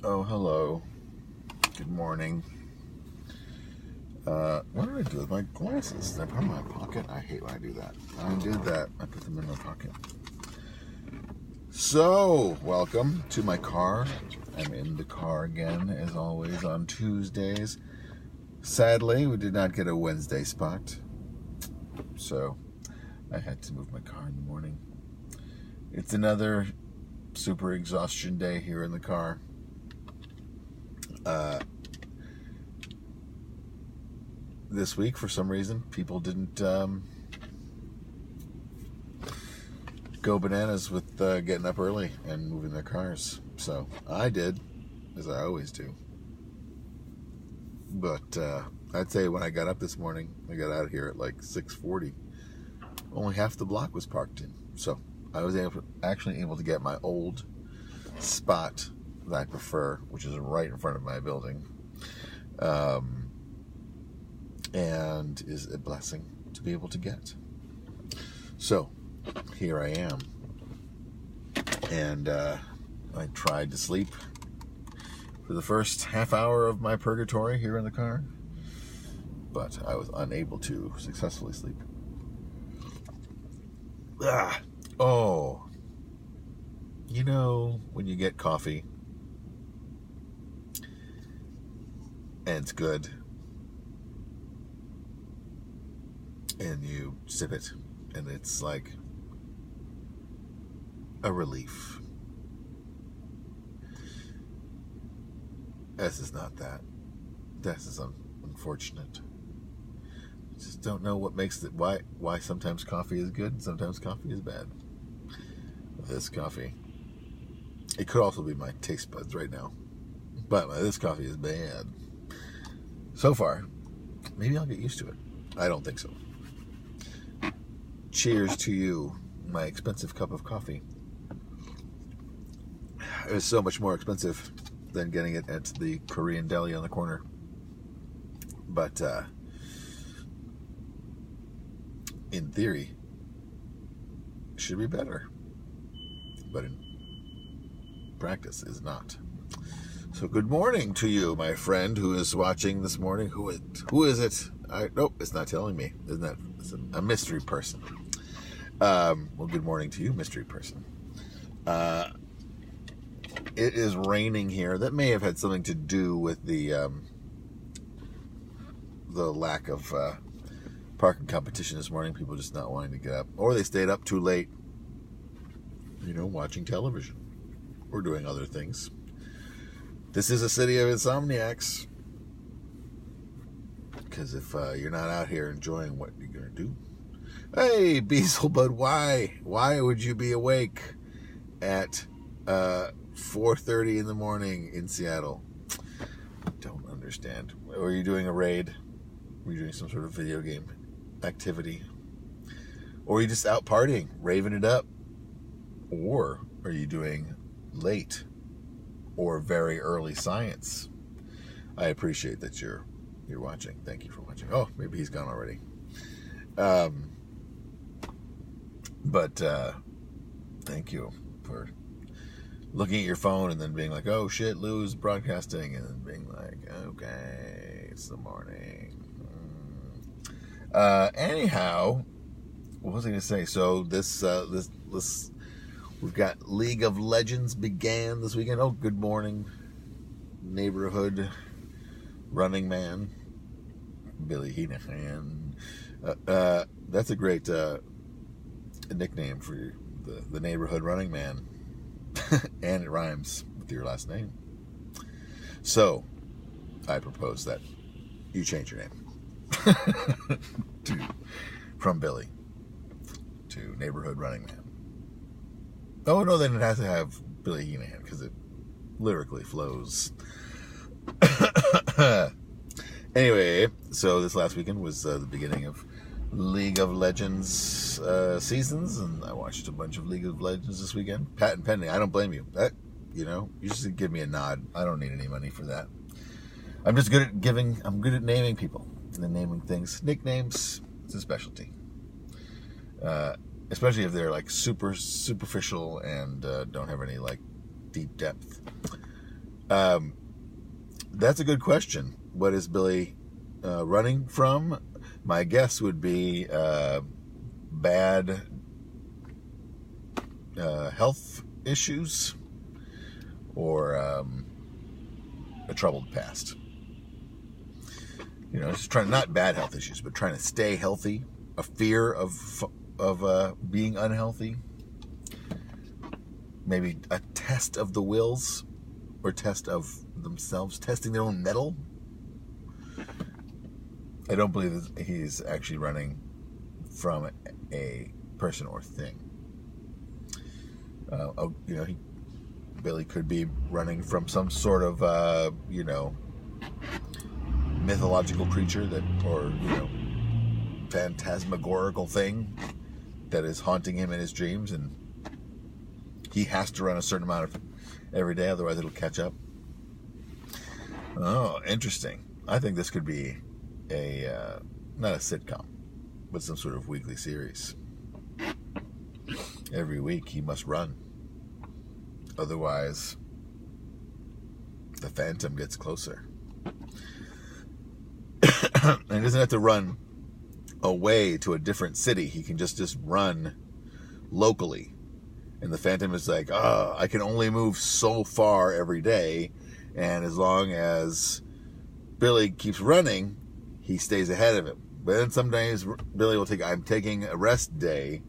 Oh, hello. Good morning. What did I do with my glasses? Did I put them in my pocket? I hate when I do that. I did that. I put them in my pocket. So, welcome to my car. I'm in the car again, as always, on Tuesdays. Sadly, we did not get a Wednesday spot. So, I had to move my car in the morning. It's another super exhaustion day here in the car. This week, for some reason, people didn't go bananas with getting up early and moving their cars. So I did, as I always do. But I'd say when I got up this morning, I got out of here at like 6:40. Only half the block was parked in. So I was actually able to get my old spot that I prefer, which is right in front of my building. And is a blessing to be able to get. So here I am, and I tried to sleep for the first half hour of my purgatory here in the car, but I was unable to successfully sleep. Oh, you know when you get coffee and it's good, and you sip it, and it's like a relief. This is not that. This is unfortunate. I just don't know what makes it. Why sometimes coffee is good and sometimes coffee is bad. This coffee. It could also be my taste buds right now, but this coffee is bad. So far, maybe I'll get used to it. I don't think so. Cheers to you, my expensive cup of coffee. It was so much more expensive than getting it at the Korean deli on the corner. But in theory, it should be better. But in practice, is not. So good morning to you, my friend, who is watching this morning. Who is it? Nope, it's not telling me. Isn't that a mystery person? Well, good morning to you, mystery person. It is raining here. That may have had something to do with the lack of parking competition this morning. People just not wanting to get up, or they stayed up too late, watching television or doing other things. This is a city of insomniacs, because if you're not out here enjoying what you're going to do. Hey, Beelzebub, why would you be awake at 4:30 in the morning in Seattle? Don't understand. Were you doing a raid? Were you doing some sort of video game activity? Or are you just out partying, raving it up? Or are you doing late or very early science? I appreciate that you're watching. Thank you for watching. Oh, maybe he's gone already. But thank you for looking at your phone and then being like, oh shit, Lou's broadcasting, and then being like, okay, it's the morning. Anyhow, what was I going to say? So this we've got League of Legends began this weekend. Oh, good morning, neighborhood running man, Billy Heenan. That's a great nickname for the neighborhood running man. And it rhymes with your last name. So I propose that you change your name from Billy to neighborhood running man. Oh no, then it has to have Billy Heenan, because it lyrically flows. Anyway, so this last weekend was the beginning of League of Legends seasons, and I watched a bunch of League of Legends this weekend. Patent pending. I don't blame you. You just give me a nod. I don't need any money for that. I'm just good at giving. I'm good at naming people and naming things. Nicknames. It's a specialty. Especially if they're like super superficial and don't have any like deep depth. That's a good question. What is Billy running from? My guess would be bad health issues or a troubled past. Just trying, not bad health issues, but trying to stay healthy, a fear of being unhealthy, maybe a test of the wills or test of themselves, testing their own mettle. I don't believe that he's actually running from a person or thing. Billy could be running from some sort of mythological creature or phantasmagorical thing that is haunting him in his dreams, and he has to run a certain amount of every day, otherwise it'll catch up. Oh, interesting. I think this could be not a sitcom, but some sort of weekly series. Every week he must run, otherwise the Phantom gets closer. And he doesn't have to run away to a different city. He can just run locally. And the Phantom is like, I can only move so far every day. And as long as Billy keeps running, he stays ahead of him. But then some days Billy will I'm taking a rest day.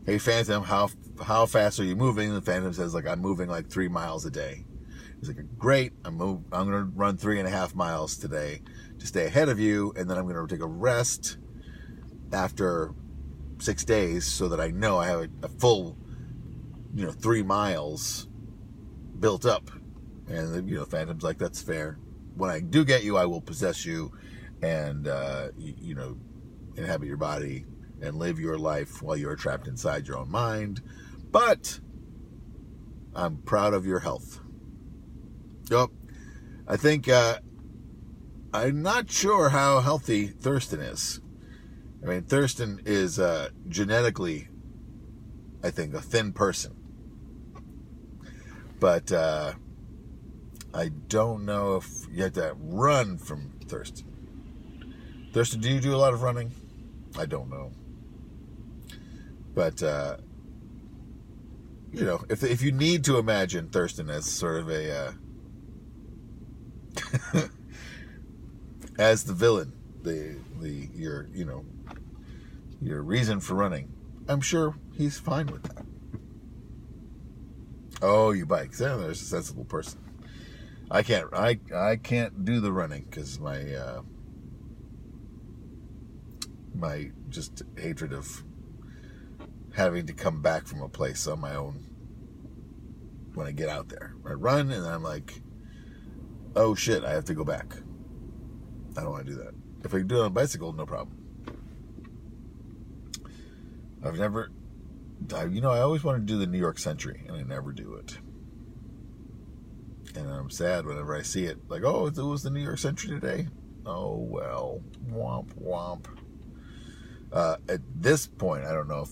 Hey, Phantom, how fast are you moving? And the Phantom says, I'm moving 3 miles a day. He's like, great, I'm going to run 3.5 miles today to stay ahead of you, and then I'm going to take a rest after 6 days so that I know I have a full, 3 miles built up. And the Phantom's like, that's fair. When I do get you, I will possess you and inhabit your body and live your life while you're trapped inside your own mind. But I'm proud of your health. Yep. I think I'm not sure how healthy Thurston is. I mean, Thurston is genetically, I think, a thin person. But I don't know if you have to run from Thurston. Thurston, do you do a lot of running? I don't know. But, if you need to imagine Thurston as sort of a... as the villain, your reason for running, I'm sure he's fine with that. Oh, you bike. There's a sensible person. I can't do the running because my just hatred of having to come back from a place on my own when I get out there. I run and then I'm like, oh shit, I have to go back. I don't want to do that. If I can do it on a bicycle, no problem. I always wanted to do the New York Century, and I never do it. And I'm sad whenever I see it. Like, oh, it was the New York Century today? Oh, well. Womp, womp. At this point, I don't know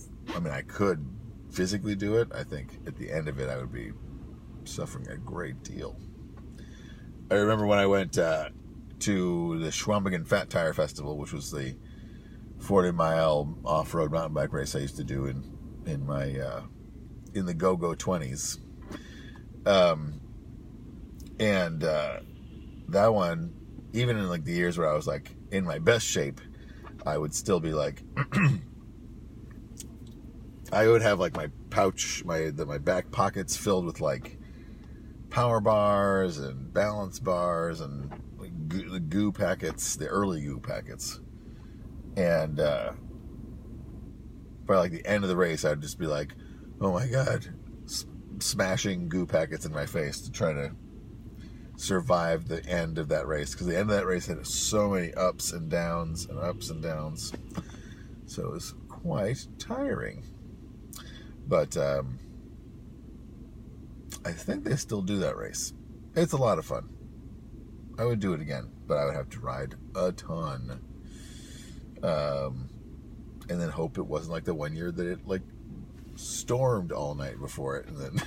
I could physically do it. I think at the end of it, I would be suffering a great deal. I remember when I went to the Schwambigen Fat Tire Festival, which was the 40-mile off-road mountain bike race I used to do in the go-go 20s. That one, even in the years where I was in my best shape, I would still be I would have my pouch, my back pockets filled with power bars and balance bars and the goo packets, the early goo packets. And by the end of the race, I'd just be like, oh my God, smashing goo packets in my face to try to survive the end of that race. Because the end of that race had so many ups and downs and ups and downs. So it was quite tiring. But I think they still do that race. It's a lot of fun. I would do it again, but I would have to ride a ton. And then hope it wasn't the one year that it stormed all night before it, and then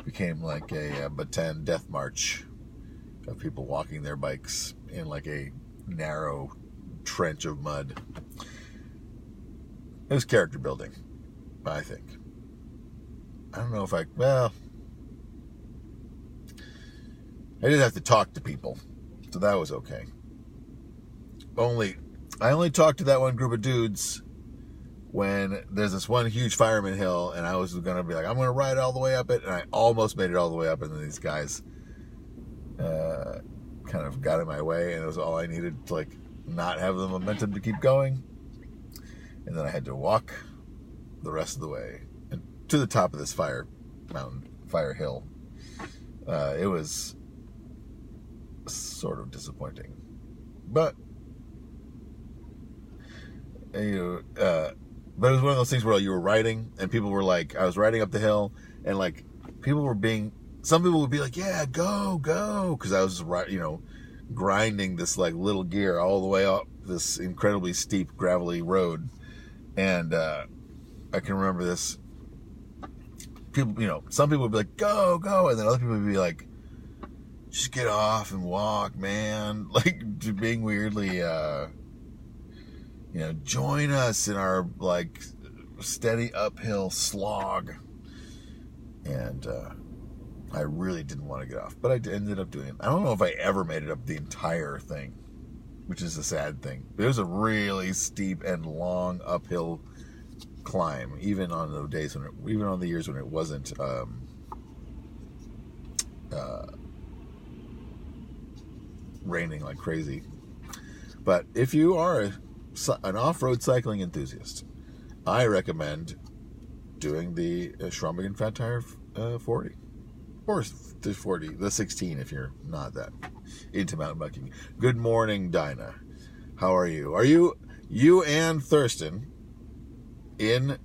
became like a Bataan death march of people walking their bikes in like a narrow trench of mud. It was character building, I think. I don't know if I didn't have to talk to people, so that was okay. I only talked to that one group of dudes when there's this one huge fireman hill, and I was going to be like, I'm going to ride all the way up it, and I almost made it all the way up, and then these guys kind of got in my way, and it was all I needed to, like, not have the momentum to keep going. And then I had to walk the rest of the way and to the top of this fire hill. It was sort of disappointing, but but it was one of those things where you were riding and people were like, I was riding up the hill and like some people would be like, yeah, go, because I was grinding this like little gear all the way up this incredibly steep gravelly road. And I can remember this. People, some people would be like, go, and then other people would be like, just get off and walk, man. Like, being weirdly, join us in our, like, steady uphill slog. And I really didn't want to get off, but I ended up doing it. I don't know if I ever made it up the entire thing, which is a sad thing. It was a really steep and long uphill climb, even on the years when it wasn't raining like crazy. But if you are an off-road cycling enthusiast, I recommend doing the Schrombergen Fat Tire 40 or the 40, the 16 if you're not that into mountain biking. Good morning, Dinah. How are you? Are you and Thurston in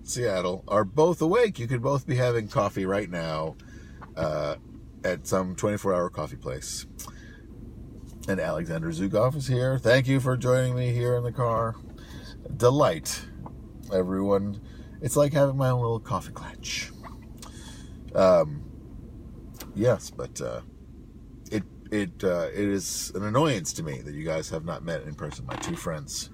Seattle are both awake? You could both be having coffee right now at some 24-hour coffee place. And Alexander Zugov is here. Thank you for joining me here in the car. Delight, everyone. It's like having my own little coffee clutch. Yes, but it is an annoyance to me that you guys have not met in person. My two friends,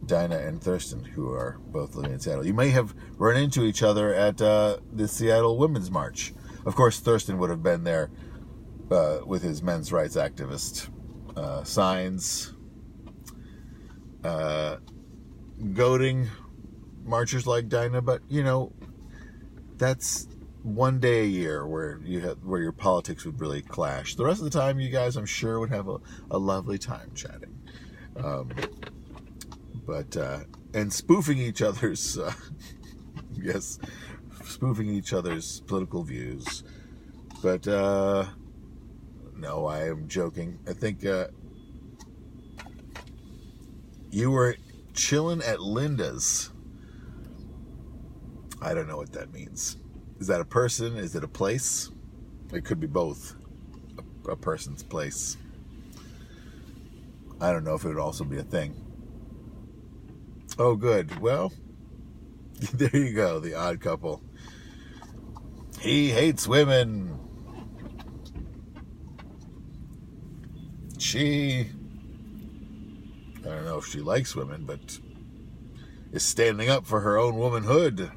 Dinah and Thurston, who are both living in Seattle. You may have run into each other at the Seattle Women's March. Of course, Thurston would have been there with his men's rights activist signs, goading marchers like Dinah, but that's one day a year where your politics would really clash. The rest of the time, you guys, I'm sure, would have a lovely time chatting, and spoofing each other's spoofing each other's political views. But no, I am joking. I think you were chilling at Linda's. I don't know what that means. Is that a person? Is it a place? It could be both. A person's place. I don't know if it would also be a thing. Oh, good. Well, there you go. The odd couple. He hates women. I don't know if she likes women, but is standing up for her own womanhood.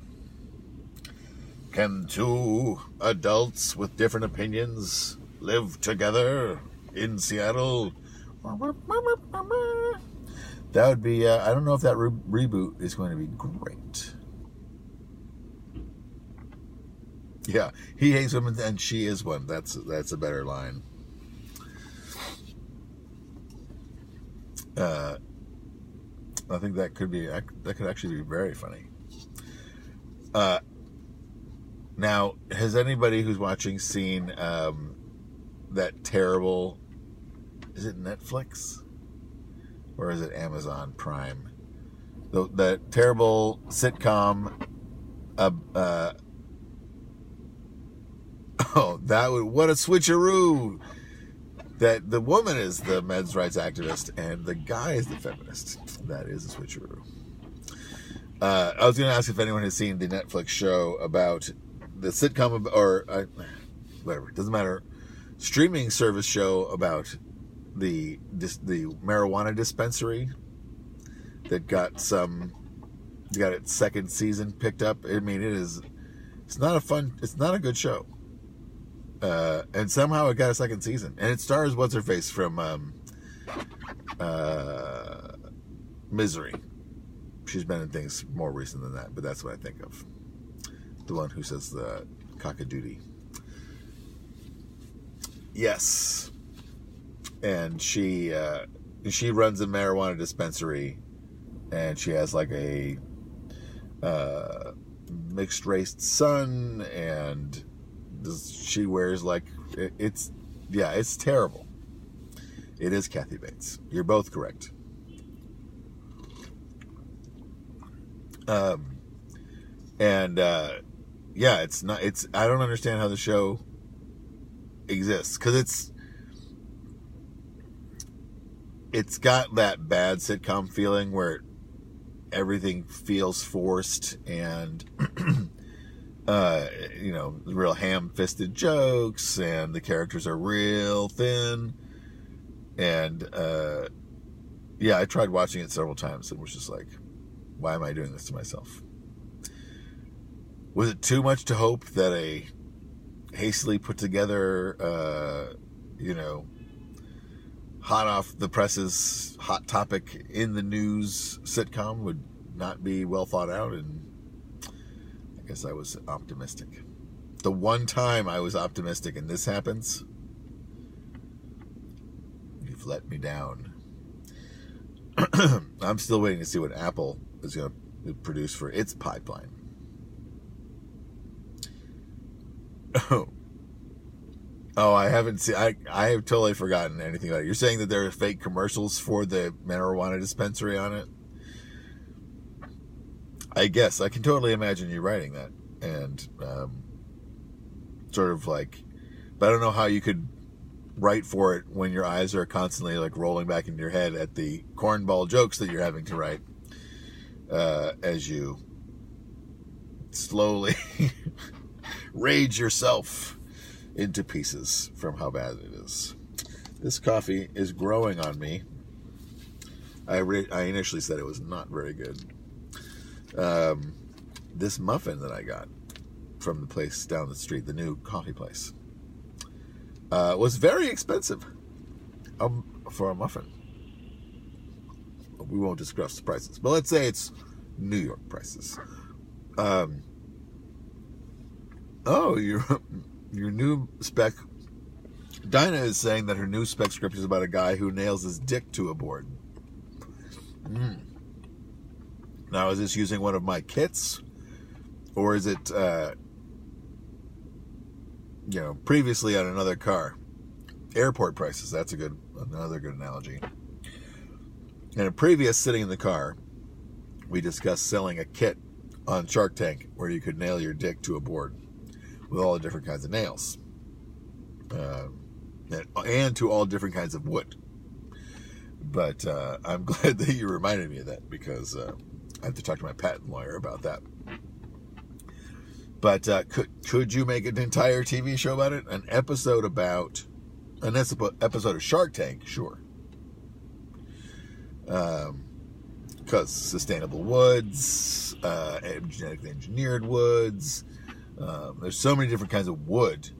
Can two adults with different opinions live together in Seattle? That would be, I don't know if that reboot is going to be great. Yeah, he hates women and she is one. That's a better line. I think that could actually be very funny. Now, has anybody who's watching seen that terrible, is it Netflix? Or is it Amazon Prime? The terrible sitcom, what a switcheroo! That the woman is the men's rights activist and the guy is the feminist. That is a switcheroo. I was going to ask if anyone has seen the Netflix show about the sitcom whatever, doesn't matter, streaming service show about the marijuana dispensary that got its second season picked up. I mean, it's not a good show. And somehow it got a second season. And it stars what's-her-face from Misery. She's been in things more recent than that, but that's what I think of. The one who says the cock-a-doodle. Yes. And she runs a marijuana dispensary, and she has like a mixed-race son, and she wears like it's terrible. It is Kathy Bates. You're both correct. It's not. I don't understand how the show exists, because it's got that bad sitcom feeling where everything feels forced and real ham-fisted jokes, and the characters are real thin, and I tried watching it several times and was just like, why am I doing this to myself? Was it too much to hope that a hastily put together hot off the presses, hot topic in the news sitcom would not be well thought out? And I guess I was optimistic. The one time I was optimistic and this happens, you've let me down. I'm still waiting to see what Apple is going to produce for its pipeline. Oh, I haven't seen. I have totally forgotten anything about it. You're saying that there are fake commercials for the marijuana dispensary on it? I guess I can totally imagine you writing that, and sort of like, but I don't know how you could write for it when your eyes are constantly like rolling back into your head at the cornball jokes that you're having to write as you slowly rage yourself into pieces from how bad it is. This coffee is growing on me. I initially said it was not very good. This muffin that I got from the place down the street, the new coffee place, was very expensive for a muffin. We won't discuss the prices, but let's say it's New York prices. Your new spec. Dinah is saying that her new spec script is about a guy who nails his dick to a board. Now, is this using one of my kits, or is it, previously on another car? Airport prices. That's another good analogy. In a previous sitting in the car, we discussed selling a kit on Shark Tank where you could nail your dick to a board with all the different kinds of nails, and to all different kinds of wood. But I'm glad that you reminded me of that, because I have to talk to my patent lawyer about that. But could you make an entire TV show about it? An episode of Shark Tank? Sure. Because sustainable woods, genetically engineered woods. There's so many different kinds of wood,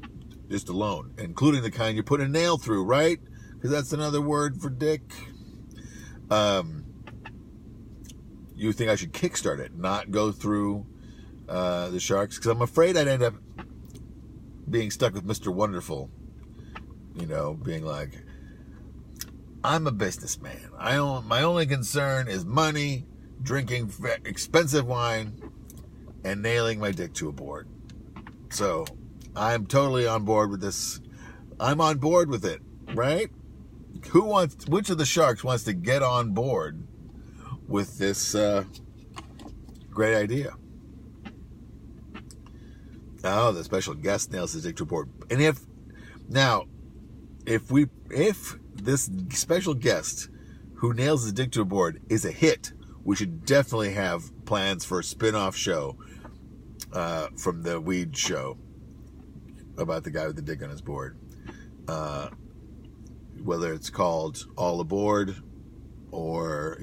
just alone, including the kind you put a nail through, right? Because that's another word for dick. You think I should kickstart it, not go through the sharks? Because I'm afraid I'd end up being stuck with Mr. Wonderful. Being like, I'm a businessman. My only concern is money, drinking expensive wine, and nailing my dick to a board. So I'm totally on board with this. I'm on board with it, right? Which of the sharks wants to get on board with this great idea? Oh, the special guest nails his dick to a board. And if this special guest who nails his dick to a board is a hit, we should definitely have plans for a spin-off show from the weed show about the guy with the dick on his board. Whether it's called All Aboard or,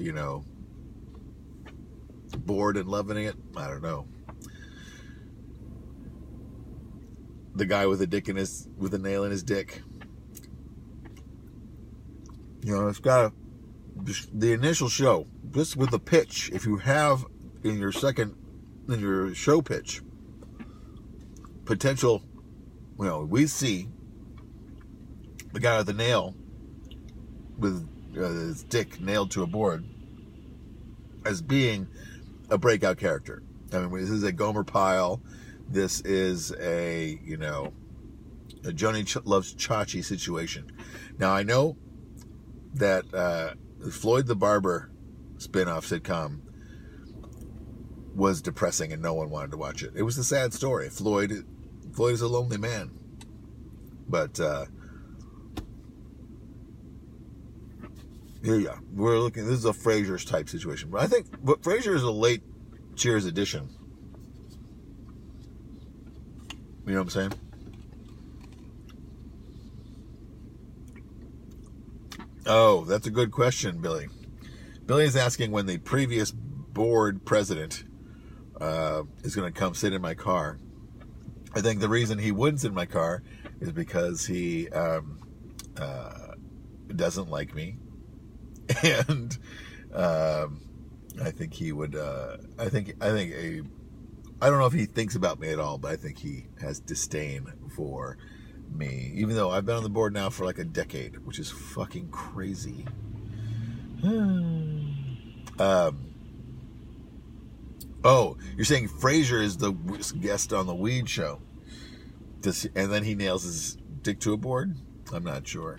Bored and Loving It, I don't know. The guy with a nail in his dick. It's got the initial show, just with the pitch. If you have in your show pitch, potential, we see the guy with the nail with his dick nailed to a board as being a breakout character. I mean, this is a Gomer Pyle. This is a Johnny Loves Chachi situation. Now, I know that Floyd the Barber spin-off sitcom was depressing and no one wanted to watch it. It was a sad story. Floyd is a lonely man. But yeah, we're looking. This is a Frasier's type situation. But I think Frasier is a late Cheers edition. You know what I'm saying? Oh, that's a good question, Billy. Billy is asking when the previous board president is going to come sit in my car. I think the reason he wouldn't sit in my car is because he doesn't like me. And I think he would. I don't know if he thinks about me at all, but I think he has disdain for me. Even though I've been on the board now for like a decade, which is fucking crazy. Oh, you're saying Frasier is the guest on the weed show, and then he nails his dick to a board? I'm not sure.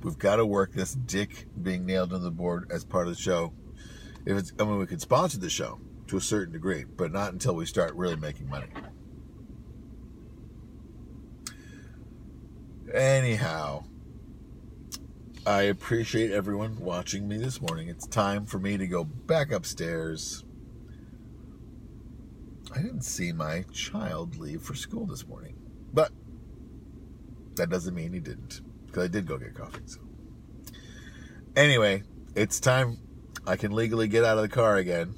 We've got to work this dick being nailed on the board as part of the show. We could sponsor the show to a certain degree, but not until we start really making money. Anyhow, I appreciate everyone watching me this morning. It's time for me to go back upstairs. I didn't see my child leave for school this morning, but that doesn't mean he didn't, because I did go get coffee. So anyway, it's time I can legally get out of the car again.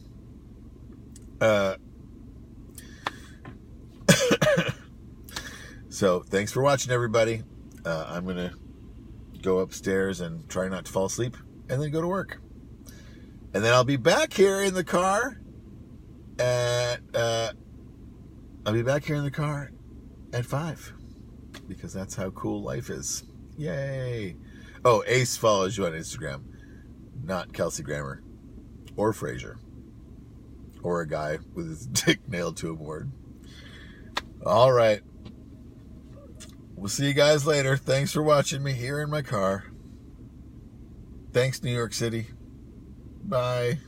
So thanks for watching, everybody. I'm going to go upstairs and try not to fall asleep and then go to work. And then I'll be back here in the car at 5, because that's how cool life is. Yay. Oh, Ace follows you on Instagram, not Kelsey Grammer or Frasier or a guy with his dick nailed to a board. All right. We'll see you guys later. Thanks for watching me here in my car. Thanks, New York City. Bye.